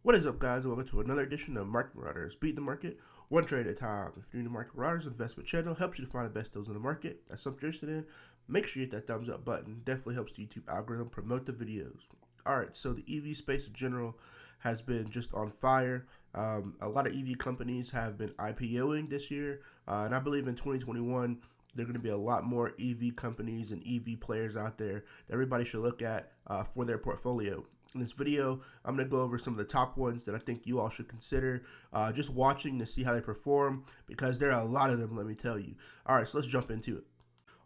What is up, guys, and welcome to another edition of Market Marauders. Beat the market one trade at a time. If you're new to Market Marauders, investment channel helps you to find the best deals in the market. That's something you're interested in. Make sure you hit that thumbs up button. Definitely helps the YouTube algorithm promote the videos. All right, so the EV space in general has been just on fire. A lot of EV companies have been IPOing this year, and I believe in 2021 there are going to be a lot more EV companies and EV players out there that everybody should look at for their portfolio. In this video, I'm going to go over some of the top ones that I think you all should consider just watching to see how they perform, because there are a lot of them, let me tell you. All right, so let's jump into it.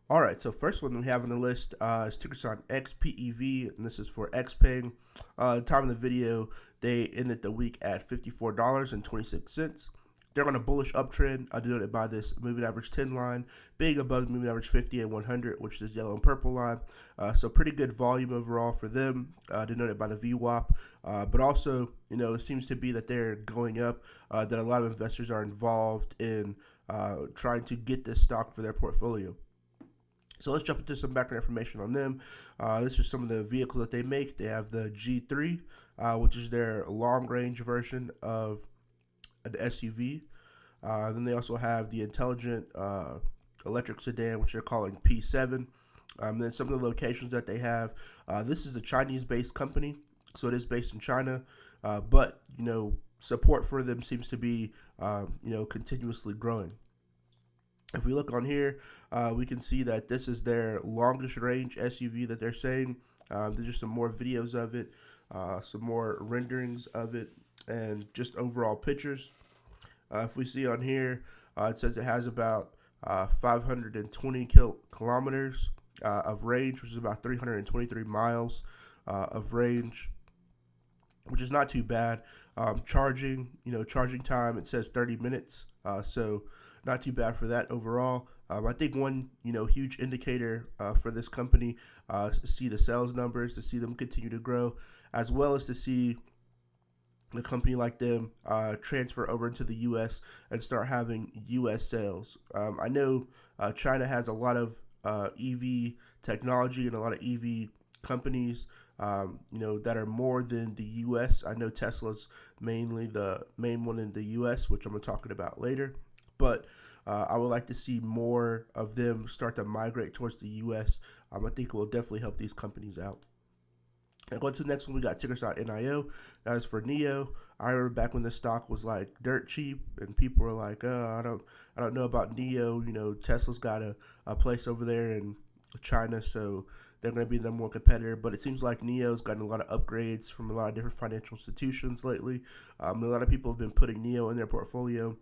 All right, so first one we have on the list is ticker sign XPEV, and this is for XPeng. The time of the video, they ended the week at $54.26. They're on a bullish uptrend, denoted by this moving average 10 line, being above the moving average 50 and 100, which is yellow and purple line. So pretty good volume overall for them, denoted by the VWAP. But also, it seems to be that they're going up, that a lot of investors are involved in trying to get this stock for their portfolio. So let's jump into some background information on them. This is some of the vehicles that they make. They have the G3, which is their long-range version of an SUV. Then they also have the intelligent electric sedan, which they're calling P7. Then some of the locations that they have. This is a Chinese-based company, so it is based in China. But support for them seems to be continuously growing. If we look on here, we can see that this is their longest range SUV that they're saying. There's just some more videos of it, some more renderings of it, and just overall pictures. If we see on here, it says it has about 520 kilometers of range, which is about 323 miles of range, which is not too bad. Charging time, it says 30 minutes, so not too bad for that overall. I think one huge indicator for this company is to see the sales numbers, to see them continue to grow, as well as to see a company like them transfer over into the U.S. and start having U.S. sales. I know China has a lot of EV technology and a lot of EV companies, that are more than the U.S. I know Tesla's mainly the main one in the U.S., which I'm going to talk about later. But I would like to see more of them start to migrate towards the U.S. I think it will definitely help these companies out. And going to the next one, we got ticker sign NIO. That is for NIO. I remember back when this stock was like dirt cheap, and people were like, "Oh, I don't know about NIO. Tesla's got a place over there in China, so they're going to be the more competitor." But it seems like NIO's gotten a lot of upgrades from a lot of different financial institutions lately. A lot of people have been putting NIO in their portfolio.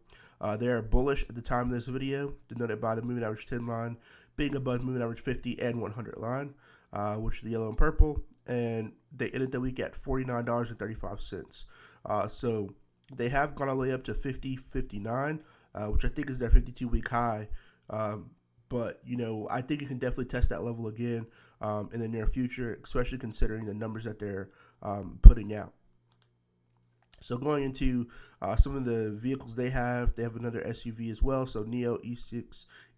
They are bullish at the time of this video, denoted by the moving average 10 line being above moving average 50 and 100 line, which is the yellow and purple. And they ended the week at $49.35. So they have gone all the way up to 50.59, which I think is their 52-week high. But I think you can definitely test that level again in the near future, especially considering the numbers that they're putting out. So going into some of the vehicles they have another SUV as well. So NIO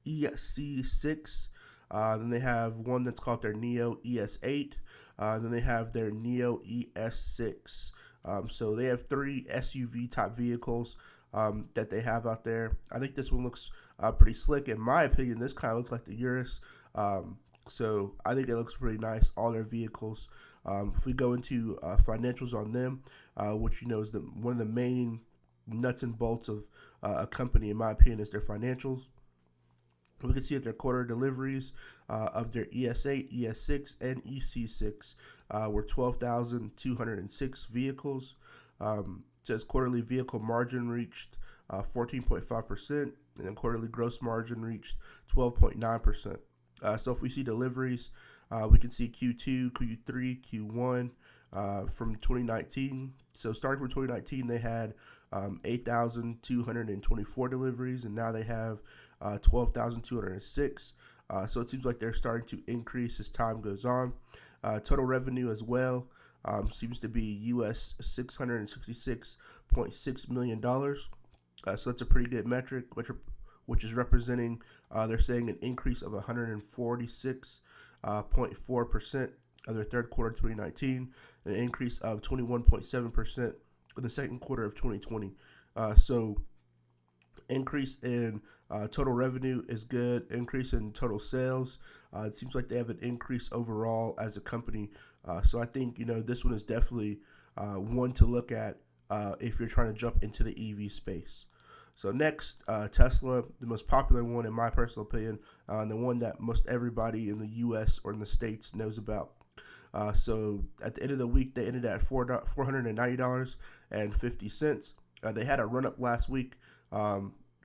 EC6. Then they have one that's called their NIO ES8. Then they have their NIO ES6. So they have three SUV type vehicles that they have out there. I think this one looks pretty slick. In my opinion, this kind of looks like the Urus. So I think it looks pretty nice, all their vehicles. If we go into financials on them, which is one of the main nuts and bolts of a company, in my opinion, is their financials. We can see that their quarter deliveries of their ES8, ES6, and EC6 were 12,206 vehicles. Says quarterly vehicle margin reached 14.5%, and then quarterly gross margin reached 12.9%. So if we see deliveries, we can see Q2, Q3, Q1 from 2019. So starting from 2019, they had 8,224 deliveries, and now they have 12,206. So it seems like they're starting to increase as time goes on. Total revenue as well seems to be US $666.6 million. So that's a pretty good metric, which is representing, they're saying, an increase of 146.4% of their third quarter 2019, an increase of 21.7% in the second quarter of 2020. So increase in total revenue is good. Increase in total sales. It seems like they have an increase overall as a company. So I think this one is definitely one to look at if you're trying to jump into the EV space. So next, Tesla, the most popular one in my personal opinion, and the one that most everybody in the U.S. or in the States knows about. So at the end of the week, they ended at $490.50. They had a run up last week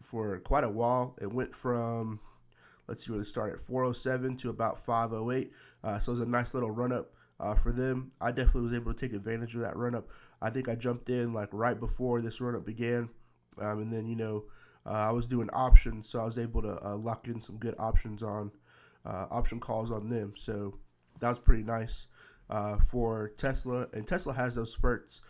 for quite a while. It went from, let's see where they started, 407 to about 508. So it was a nice little run up for them. I definitely was able to take advantage of that run up. I think I jumped in like right before this run up began. And then, I was doing options, so I was able to lock in some good options on option calls on them. So that was pretty nice for Tesla. And Tesla has those spurts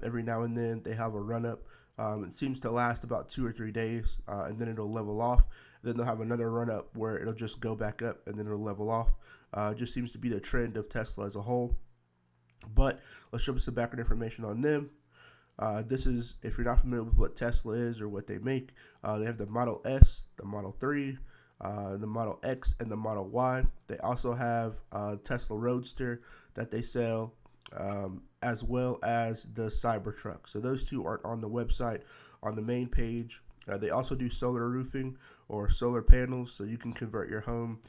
every now and then. They have a run up. It seems to last about 2 or 3 days, and then it'll level off. Then they'll have another run up where it'll just go back up, and then it'll level off. It just seems to be the trend of Tesla as a whole. But let's jump into some background information on them. This is, if you're not familiar with what Tesla is or what they make, they have the Model S, the Model 3, the Model X, and the Model Y. They also have Tesla Roadster that they sell, as well as the Cybertruck. So those two aren't on the website on the main page. They also do solar roofing or solar panels, so you can convert your home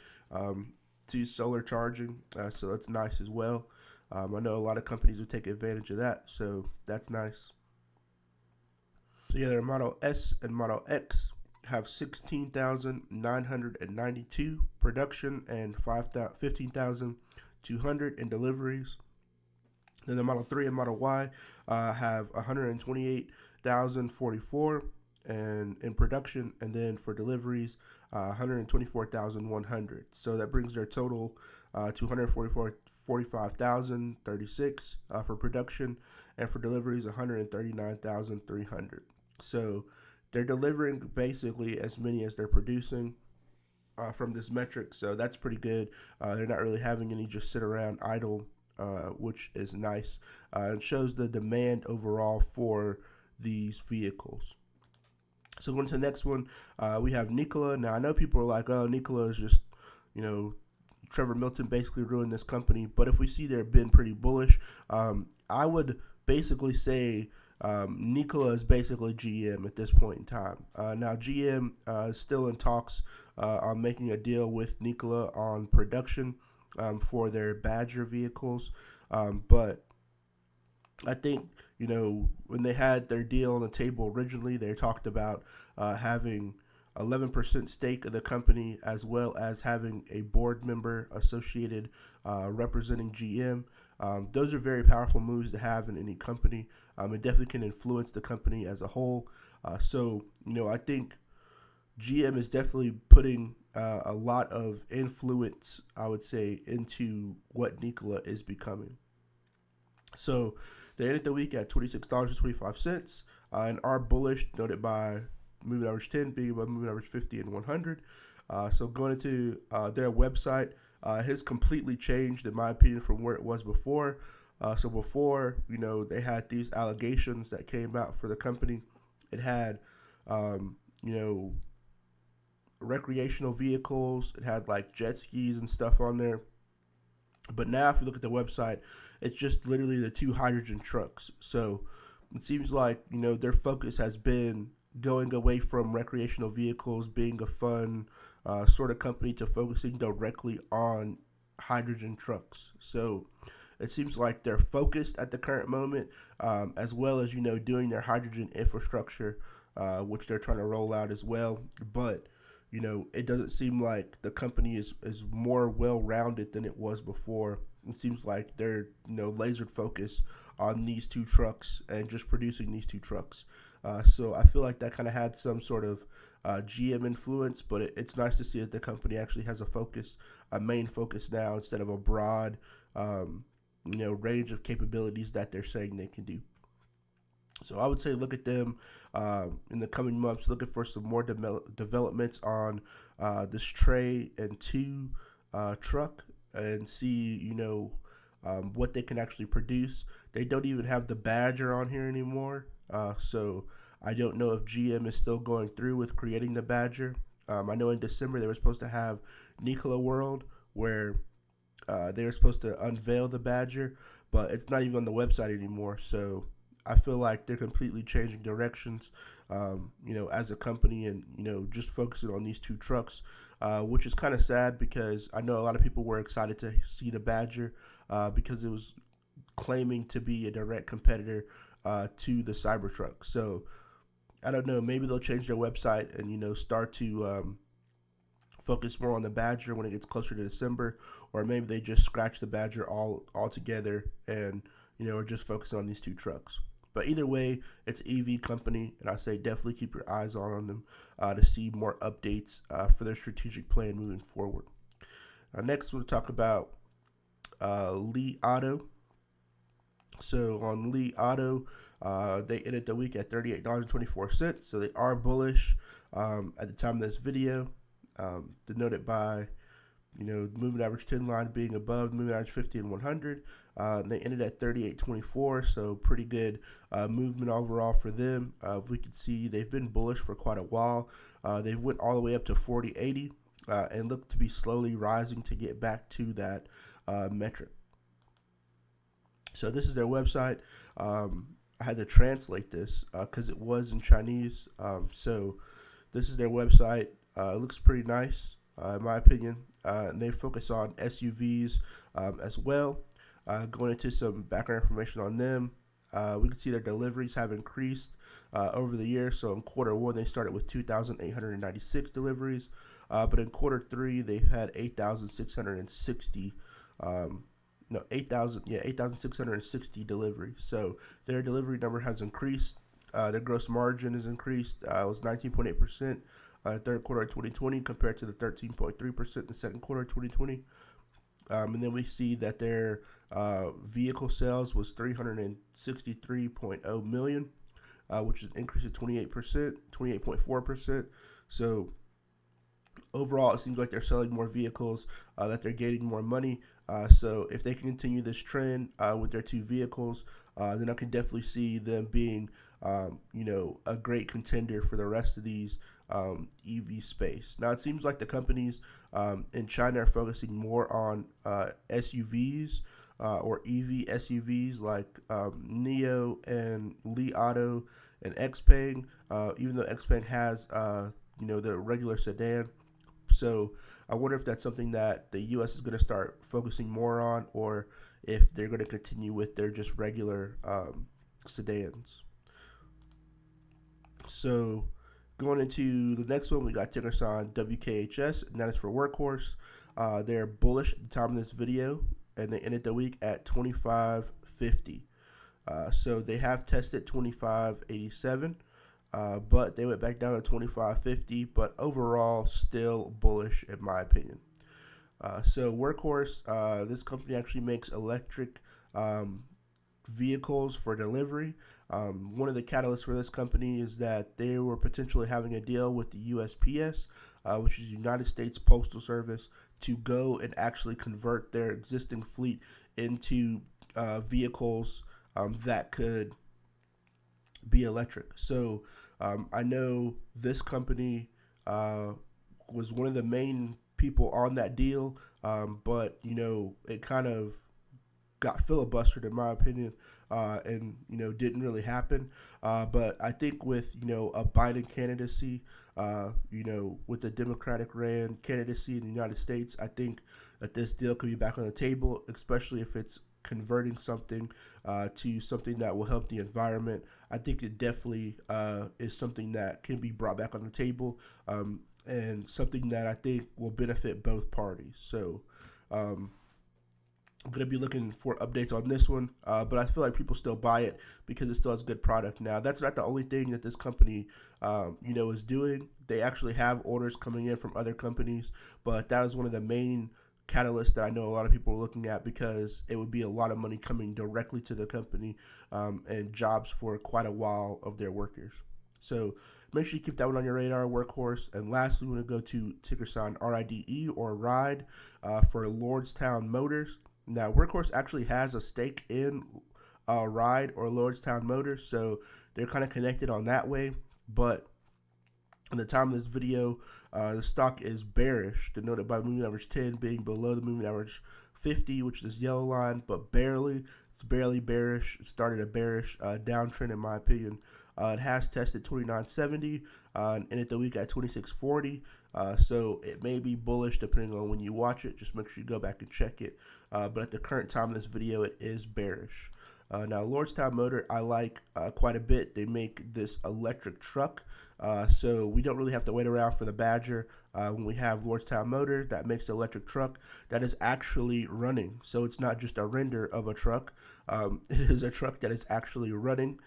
to solar charging. So that's nice as well. I know a lot of companies will take advantage of that, so that's nice. So yeah, their Model S and Model X have 16,992 production and 15,200 in deliveries. Then the Model 3 and Model Y have 128,044 and in production, and then for deliveries, 124,100. So that brings their total to 145,036 for production, and for deliveries, 139,300. So they're delivering basically as many as they're producing from this metric. So that's pretty good. They're not really having any just sit around idle, which is nice. It shows the demand overall for these vehicles. So going to the next one, we have Nikola. Now I know people are like, oh, Nikola is just, Trevor Milton basically ruined this company. But if we see they've been pretty bullish, I would basically say Nikola is basically GM at this point in time. Now GM is still in talks on making a deal with Nikola on production for their Badger vehicles. But I think, when they had their deal on the table originally, they talked about having 11% stake of the company, as well as having a board member associated representing GM. Those are very powerful moves to have in any company. It definitely can influence the company as a whole. So I think GM is definitely putting a lot of influence, I would say, into what Nikola is becoming. So they ended the week at $26.25 and are bullish, noted by moving average 10 being above moving average 50 and 100. So going into their website, has completely changed, in my opinion, from where it was before. So before, they had these allegations that came out for the company. It had, recreational vehicles. It had like jet skis and stuff on there. But now if you look at the website, it's just literally the 2 hydrogen trucks. So it seems like, their focus has been going away from recreational vehicles being a fun sort of company to focusing directly on hydrogen trucks. So it seems like they're focused at the current moment, as well as, doing their hydrogen infrastructure, which they're trying to roll out as well. But, it doesn't seem like the company is more well-rounded than it was before. It seems like they're, lasered focused on these 2 trucks and just producing these 2 trucks. So I feel like that kind of had some sort of GM influence, but it's nice to see that the company actually has a main focus now, instead of a broad, range of capabilities that they're saying they can do. So I would say look at them in the coming months, looking for some more developments on this Tray and 2 truck, and see, what they can actually produce. They don't even have the Badger on here anymore, so I don't know if GM is still going through with creating the Badger. I know in December they were supposed to have Nikola World, where they were supposed to unveil the Badger, but it's not even on the website anymore. So I feel like they're completely changing directions, as a company, and just focusing on these two trucks, which is kind of sad because I know a lot of people were excited to see the Badger because it was claiming to be a direct competitor to the Cybertruck. So I don't know. Maybe they'll change their website and start to focus more on the Badger when it gets closer to December, or maybe they just scratch the Badger all together and are just focusing on these two trucks. But either way, it's an EV company, and I say definitely keep your eyes on them to see more updates for their strategic plan moving forward. Next, we'll talk about Li Auto. So on Li Auto, they ended the week at $38.24. So they are bullish at the time of this video, denoted by the moving average 10 line being above the moving average 50 and 100. They ended at 38.24, so pretty good movement overall for them. We can see they've been bullish for quite a while. They went all the way up to 40.80 and look to be slowly rising to get back to that metric. So this is their website. I had to translate this because it was in Chinese. So this is their website. It looks pretty nice, in my opinion. And they focus on SUVs as well. Going into some background information on them, we can see their deliveries have increased over the year. So in quarter one, they started with 2,896 deliveries, but in quarter three, they had 8,660. 8,660 deliveries. So their delivery number has increased. Their gross margin has increased. It was 19.8% third quarter of 2020 compared to the 13.3% in the second quarter of 2020. And then we see that their vehicle sales was 363.0 million, which is an increase of 28.4%. So overall, it seems like they're selling more vehicles, that they're gaining more money. So if they can continue this trend with their two vehicles, then I can definitely see them being, a great contender for the rest of these EV space. Now, it seems like the companies in China are focusing more on SUVs or EV SUVs like NIO and Li Auto and XPeng, even though XPeng has, the regular sedan. So I wonder if that's something that the U.S. is going to start focusing more on, or if they're going to continue with their just regular sedans. So going into the next one, we got ticker sign WKHS, and that is for Workhorse. They're bullish at the time of this video, and they ended the week at 25.50. So they have tested 25.87. But they went back down to 25.50, but overall still bullish in my opinion. So Workhorse, this company actually makes electric vehicles for delivery. One of the catalysts for this company is that they were potentially having a deal with the USPS, which is United States Postal Service, to go and actually convert their existing fleet into vehicles that could be electric. So I know this company was one of the main people on that deal, but it kind of got filibustered in my opinion, and didn't really happen. But I think with a Biden candidacy, with the Democratic ran candidacy in the United States, I think that this deal could be back on the table, especially if it's converting something to something that will help the environment. I think it definitely is something that can be brought back on the table, and something that I think will benefit both parties. So I'm going to be looking for updates on this one, but I feel like people still buy it because it still has a good product. Now, that's not the only thing that this company is doing. They actually have orders coming in from other companies, but that is one of the main catalyst that I know a lot of people are looking at, because it would be a lot of money coming directly to the company, and jobs for quite a while of their workers. So make sure you keep that one on your radar, Workhorse. And lastly, we want to go to ticker sign RIDE or RIDE for Lordstown Motors. Now, Workhorse actually has a stake in Ride or Lordstown Motors, so they're kind of connected on that way. But at the time of this video, the stock is bearish, denoted by moving average 10 being below the moving average 50, which is this yellow line, but barely. It's barely bearish. It started a bearish downtrend, in my opinion. It has tested 29.70 and ended the week at 26.40. So it may be bullish depending on when you watch it. Just make sure you go back and check it. But at the current time of this video, it is bearish. Now, Lordstown Motor, I like quite a bit. They make this electric truck, so we don't really have to wait around for the Badger when we have Lordstown Motor that makes the electric truck that is actually running. So it's not just a render of a truck. It is a truck that is actually running.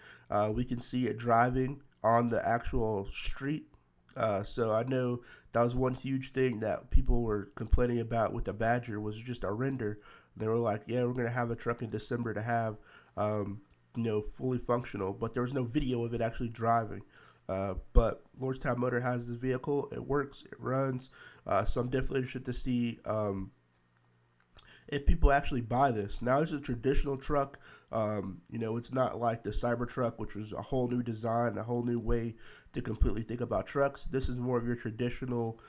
We can see it driving on the actual street. So I know that was one huge thing that people were complaining about with the Badger, was just a render. They were like, yeah, we're going to have a truck in December to have, fully functional, but there was no video of it actually driving. But Lordstown Motor has this vehicle. It works, it runs. So I'm definitely interested to see if people actually buy this. Now, it's a traditional truck. It's not like the Cybertruck, which was a whole new design, a whole new way to completely think about trucks. This is more of your traditional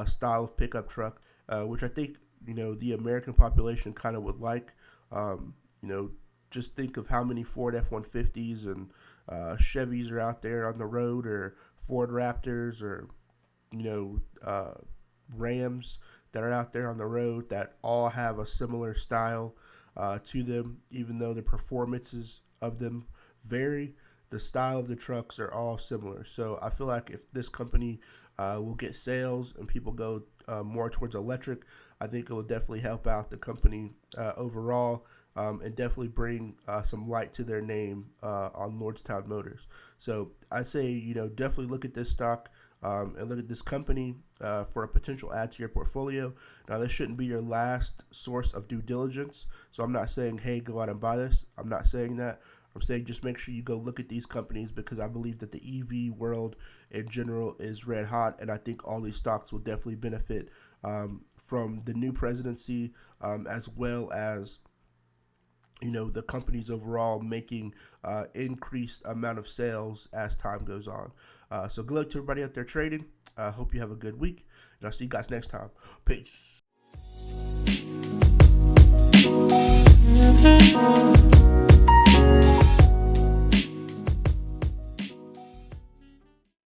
style of pickup truck, which I think, the American population kind of would like. Just think of how many Ford F-150s and Chevys are out there on the road, or Ford Raptors, or, Rams that are out there on the road that all have a similar style to them. Even though the performances of them vary, the style of the trucks are all similar. So I feel like if this company will get sales and people go more towards electric, I think it will definitely help out the company overall, and definitely bring some light to their name on Lordstown Motors. So I'd say, definitely look at this stock and look at this company for a potential add to your portfolio. Now, this shouldn't be your last source of due diligence. So I'm not saying, hey, go out and buy this. I'm not saying that. I'm saying just make sure you go look at these companies, because I believe that the EV world in general is red hot, and I think all these stocks will definitely benefit from the new presidency, as well as the companies overall making increased amount of sales as time goes on. So good luck to everybody out there trading. Hope you have a good week, and I'll see you guys next time. Peace.